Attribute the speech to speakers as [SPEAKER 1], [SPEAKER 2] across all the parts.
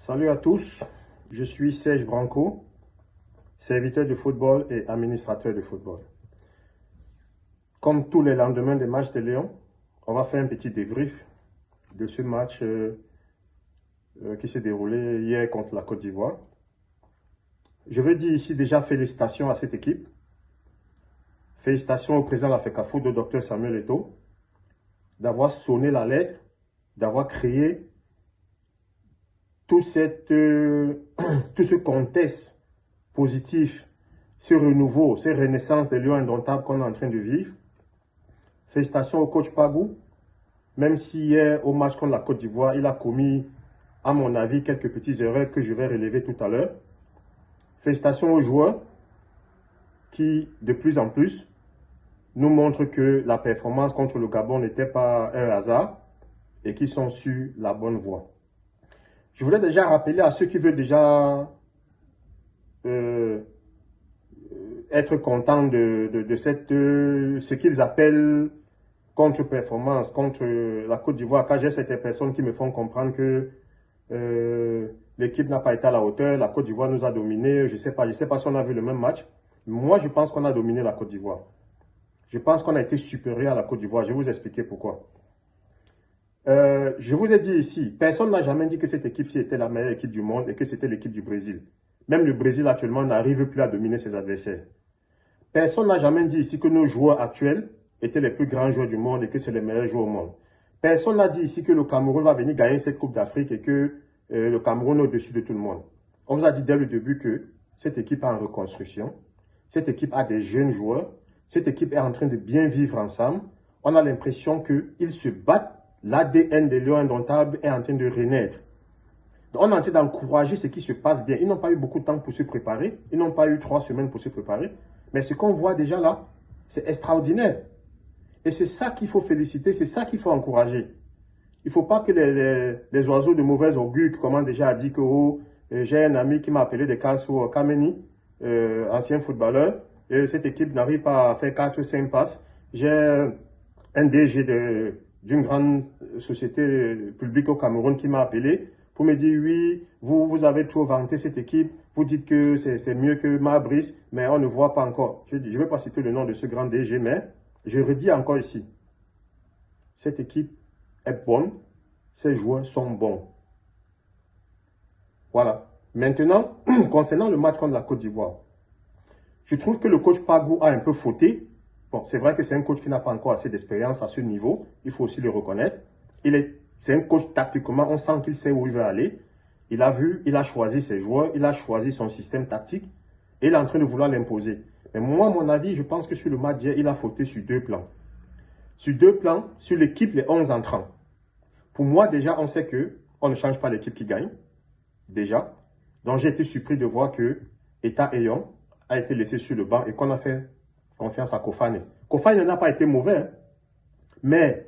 [SPEAKER 1] Salut à tous, je suis Serge Branco, serviteur de football et administrateur de football. Comme tous les lendemains des matchs de Lyon, on va faire un petit débrief de ce match qui s'est déroulé hier contre la Côte d'Ivoire. Je veux dire ici déjà félicitations à cette équipe. Félicitations au président de la FECAFOOT, le Dr Samuel Eto'o, d'avoir sonné la lettre, d'avoir créé tout ce contexte positif, ce renouveau, cette renaissance des Lions indomptables qu'on est en train de vivre. Félicitations au coach Pagou, même si hier au match contre la Côte d'Ivoire, il a commis, à mon avis, quelques petites erreurs que je vais relever tout à l'heure. Félicitations aux joueurs qui, de plus en plus, nous montrent que la performance contre le Gabon n'était pas un hasard et qu'ils sont sur la bonne voie. Je voulais déjà rappeler à ceux qui veulent déjà être contents de ce qu'ils appellent contre-performance contre la Côte d'Ivoire, car j'ai certaines personnes qui me font comprendre que l'équipe n'a pas été à la hauteur, la Côte d'Ivoire nous a dominés, je sais pas si on a vu le même match. Moi, je pense qu'on a dominé la Côte d'Ivoire. Je pense qu'on a été supérieur à la Côte d'Ivoire. Je vais vous expliquer pourquoi. Je vous ai dit ici, personne n'a jamais dit que cette équipe-ci était la meilleure équipe du monde et que c'était l'équipe du Brésil. Même le Brésil actuellement n'arrive plus à dominer ses adversaires. Personne n'a jamais dit ici que nos joueurs actuels étaient les plus grands joueurs du monde et que c'est les meilleurs joueurs au monde. Personne n'a dit ici que le Cameroun va venir gagner cette Coupe d'Afrique et que le Cameroun est au-dessus de tout le monde. On vous a dit dès le début que cette équipe est en reconstruction, cette équipe a des jeunes joueurs, cette équipe est en train de bien vivre ensemble. On a l'impression qu'ils se battent. L'ADN des Lions indomptables est en train de renaître. Donc, on est en train d'encourager ce qui se passe bien. Ils n'ont pas eu beaucoup de temps pour se préparer. Ils n'ont pas eu 3 semaines pour se préparer. Mais ce qu'on voit déjà là, c'est extraordinaire. Et c'est ça qu'il faut féliciter, c'est ça qu'il faut encourager. Il ne faut pas que les oiseaux de mauvais augure, comme déjà a dit que j'ai un ami qui m'a appelé de Kassou Kameni, ancien footballeur, et cette équipe n'arrive pas à faire 4-5 passes. J'ai un DG d'une grande société publique au Cameroun qui m'a appelé pour me dire oui, vous avez trop vanté cette équipe, vous dites que c'est mieux que Mabrice, mais on ne voit pas encore. Je ne vais pas citer le nom de ce grand DG, mais je redis encore ici, cette équipe est bonne, ses joueurs sont bons. Voilà. Maintenant, concernant le match contre la Côte d'Ivoire, je trouve que le coach Pagou a un peu fauté. Bon, c'est vrai que c'est un coach qui n'a pas encore assez d'expérience à ce niveau. Il faut aussi le reconnaître. C'est un coach tactiquement, on sent qu'il sait où il veut aller. Il a choisi ses joueurs, il a choisi son système tactique et il est en train de vouloir l'imposer. Mais moi, à mon avis, je pense que sur le match d'hier, il a fauté sur 2 plans. Sur 2 plans, sur l'équipe, les 11 entrants. Pour moi, déjà, on sait qu'on ne change pas l'équipe qui gagne. Déjà. Donc, j'ai été surpris de voir que Eta Eyon a été laissé sur le banc et qu'on a fait confiance à Kofane. Kofane n'a pas été mauvais, hein. Mais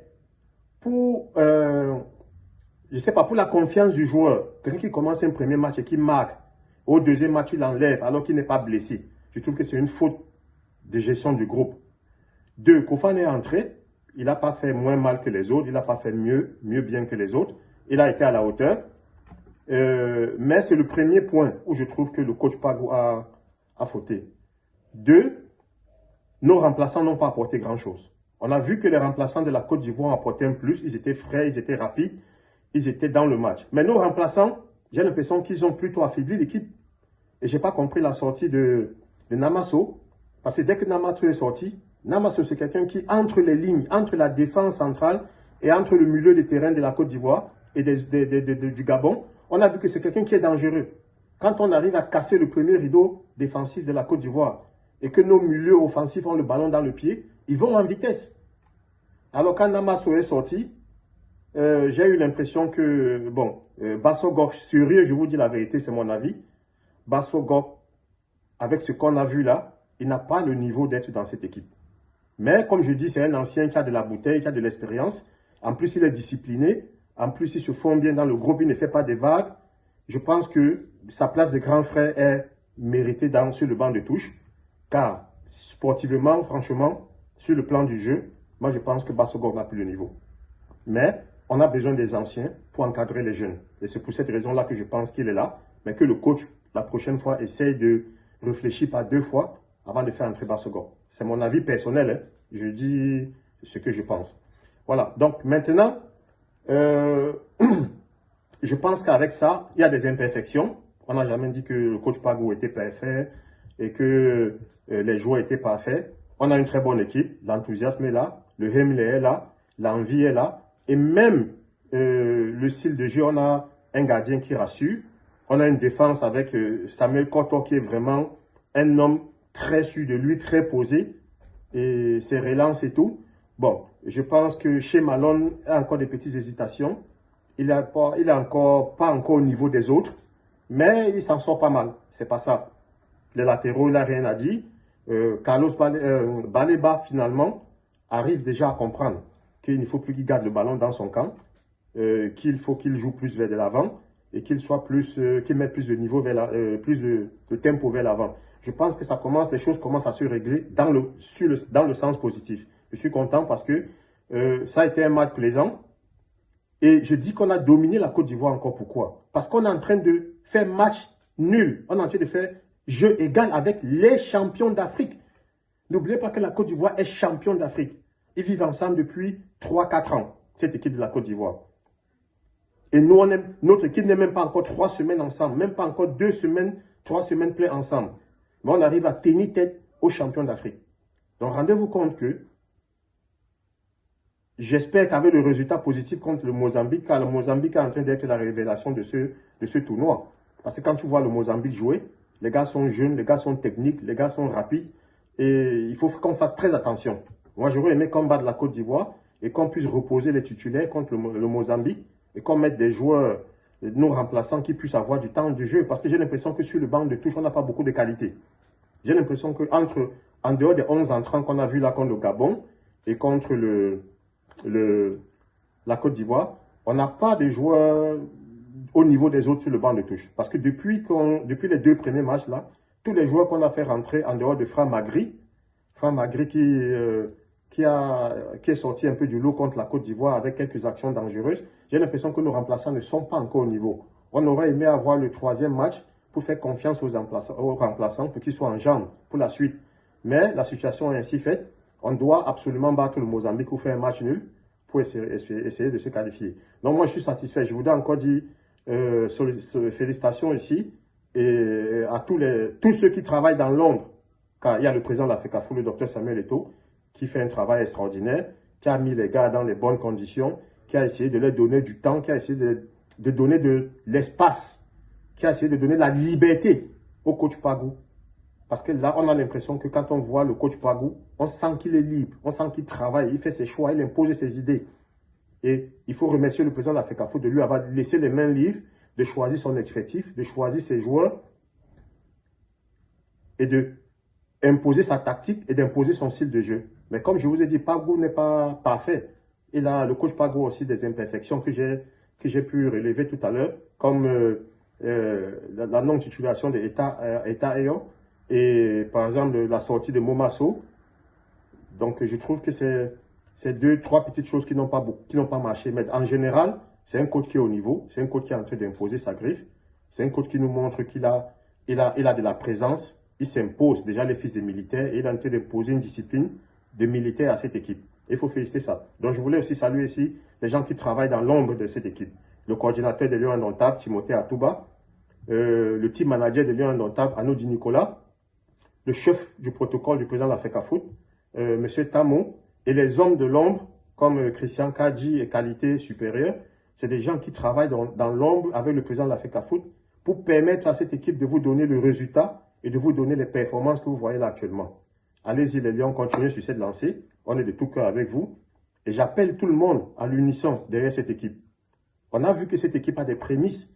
[SPEAKER 1] pour, je sais pas, pour la confiance du joueur, quelqu'un qui commence un premier match et qui marque, au deuxième match, il l'enlève alors qu'il n'est pas blessé. Je trouve que c'est une faute de gestion du groupe. 2, Kofane est entré, il n'a pas fait moins mal que les autres, il n'a pas fait mieux bien que les autres. Il a été à la hauteur. Mais c'est le premier point où je trouve que le coach Pagou a fauté. 2, nos remplaçants n'ont pas apporté grand-chose. On a vu que les remplaçants de la Côte d'Ivoire ont apporté un plus. Ils étaient frais, ils étaient rapides, ils étaient dans le match. Mais nos remplaçants, j'ai l'impression qu'ils ont plutôt affaibli l'équipe. Et je n'ai pas compris la sortie de Namasso. Parce que dès que Namasso est sorti, Namasso c'est quelqu'un qui, entre les lignes, entre la défense centrale et entre le milieu de terrain de la Côte d'Ivoire et du Gabon, on a vu que c'est quelqu'un qui est dangereux. Quand on arrive à casser le premier rideau défensif de la Côte d'Ivoire, et que nos milieux offensifs ont le ballon dans le pied, ils vont en vitesse. Alors quand Namasso est sorti, j'ai eu l'impression que, bon, Basso Gok, sérieux, je vous dis la vérité, c'est mon avis. Basso Gok, avec ce qu'on a vu là, il n'a pas le niveau d'être dans cette équipe. Mais comme je dis, c'est un ancien qui a de la bouteille, qui a de l'expérience. En plus, il est discipliné. En plus, il se fond bien dans le groupe, il ne fait pas des vagues. Je pense que sa place de grand frère est méritée sur le banc de touche. Car sportivement, franchement, sur le plan du jeu, moi je pense que Basso Gok n'a plus le niveau. Mais on a besoin des anciens pour encadrer les jeunes. Et c'est pour cette raison-là que je pense qu'il est là, mais que le coach, la prochaine fois, essaye de réfléchir par 2 fois avant de faire entrer Bassogor. C'est mon avis personnel, hein. Je dis ce que je pense. Voilà, donc maintenant, je pense qu'avec ça, il y a des imperfections. On n'a jamais dit que le coach Pagou était parfait et que les joueurs étaient parfaits. On a une très bonne équipe, l'enthousiasme est là, le Hemley est là, l'envie est là. Et même le style de jeu, on a un gardien qui rassure. On a une défense avec Samuel Koto qui est vraiment un homme très sûr de lui, très posé. Et ses relances et tout. Bon, je pense que chez Malone, il a encore des petites hésitations. Il n'est encore pas encore au niveau des autres. Mais il s'en sort pas mal. C'est pas ça. Les latéraux, il n'a rien à dire. Carlos Baleba, finalement, arrive déjà à comprendre qu'il ne faut plus qu'il garde le ballon dans son camp, qu'il faut qu'il joue plus vers de l'avant et qu'il soit plus, qu'il mette plus de niveau vers plus de tempo vers l'avant. Je pense que les choses commencent à se régler dans le sens positif. Je suis content parce que ça a été un match plaisant. Et je dis qu'on a dominé la Côte d'Ivoire encore. Pourquoi? Parce qu'on est en train de faire match nul. On est en train de faire jeu égal avec les champions d'Afrique. N'oubliez pas que la Côte d'Ivoire est champion d'Afrique. Ils vivent ensemble depuis 3-4 ans, cette équipe de la Côte d'Ivoire. Et nous, notre équipe n'est même pas encore 3 semaines ensemble, même pas encore 2 semaines, 3 semaines pleines ensemble. Mais on arrive à tenir tête aux champions d'Afrique. Donc rendez-vous compte que j'espère qu'avec le résultat positif contre le Mozambique, car le Mozambique est en train d'être la révélation de ce tournoi. Parce que quand tu vois le Mozambique jouer, les gars sont jeunes, les gars sont techniques, les gars sont rapides. Et il faut qu'on fasse très attention. Moi, j'aurais aimé qu'on batte la Côte d'Ivoire et qu'on puisse reposer les titulaires contre le Mozambique et qu'on mette des joueurs, nos remplaçants, qui puissent avoir du temps de jeu. Parce que j'ai l'impression que sur le banc de touche, on n'a pas beaucoup de qualité. J'ai l'impression qu'en dehors des 11 entrants qu'on a vus là contre le Gabon et contre la Côte d'Ivoire, on n'a pas de joueurs au niveau des autres sur le banc de touche. Parce que depuis les 2 premiers matchs là, tous les joueurs qu'on a fait rentrer en dehors de Franck Magri qui est sorti un peu du lot contre la Côte d'Ivoire avec quelques actions dangereuses, j'ai l'impression que nos remplaçants ne sont pas encore au niveau. On aurait aimé avoir le 3e match pour faire confiance aux remplaçants pour qu'ils soient en jambes pour la suite. Mais la situation est ainsi faite. On doit absolument battre le Mozambique ou faire un match nul pour essayer de se qualifier. Donc moi, je suis satisfait. Je voudrais encore dire félicitations ici et à tous ceux qui travaillent dans l'ombre. Car il y a le président de la FECAFOOT, le docteur Samuel Eto'o, qui fait un travail extraordinaire, qui a mis les gars dans les bonnes conditions, qui a essayé de leur donner du temps, qui a essayé de donner de l'espace, qui a essayé de donner la liberté au coach Pagou. Parce que là, on a l'impression que quand on voit le coach Pagou, on sent qu'il est libre, on sent qu'il travaille, il fait ses choix, il impose ses idées. Et il faut remercier le président de la FECAFOOT de lui avoir laissé les mains libres, de choisir son effectif, de choisir ses joueurs et de imposer sa tactique et d'imposer son style de jeu. Mais comme je vous ai dit, Pagou n'est pas parfait. Il a, le coach Pagou, aussi des imperfections que j'ai pu relever tout à l'heure, comme la non-titulation de Eta Eyo et par exemple la sortie de Momasso. Donc je trouve que c'est 2-3 petites choses qui n'ont pas marché. Mais en général, c'est un coach qui est au niveau, c'est un coach qui est en train d'imposer sa griffe, c'est un coach qui nous montre qu'il a de la présence. Il s'impose déjà les fils des militaires et il est en train d'imposer une discipline de militaires à cette équipe. Il faut féliciter ça. Donc je voulais aussi saluer ici les gens qui travaillent dans l'ombre de cette équipe. Le coordinateur des Lions Indomptables, Timothée Atouba, le team manager des Lions Indomptables, Anodi Nicolas, le chef du protocole du président de la FECAFOOT, M. Tamo, et les hommes de l'ombre comme Christian Kadji et Qualité Supérieure. C'est des gens qui travaillent dans l'ombre avec le président de la FECAFOOT pour permettre à cette équipe de vous donner le résultat et de vous donner les performances que vous voyez là actuellement. Allez-y les Lions, continuez sur cette lancée. On est de tout cœur avec vous. Et j'appelle tout le monde à l'unisson derrière cette équipe. On a vu que cette équipe a des prémices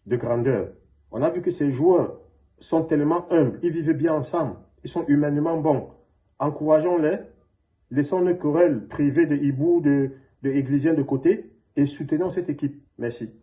[SPEAKER 1] de grandeur. On a vu que ces joueurs sont tellement humbles. Ils vivent bien ensemble. Ils sont humainement bons. Encourageons-les. Laissons nos querelles privées de hibou, de Églisien de côté et soutenons cette équipe. Merci.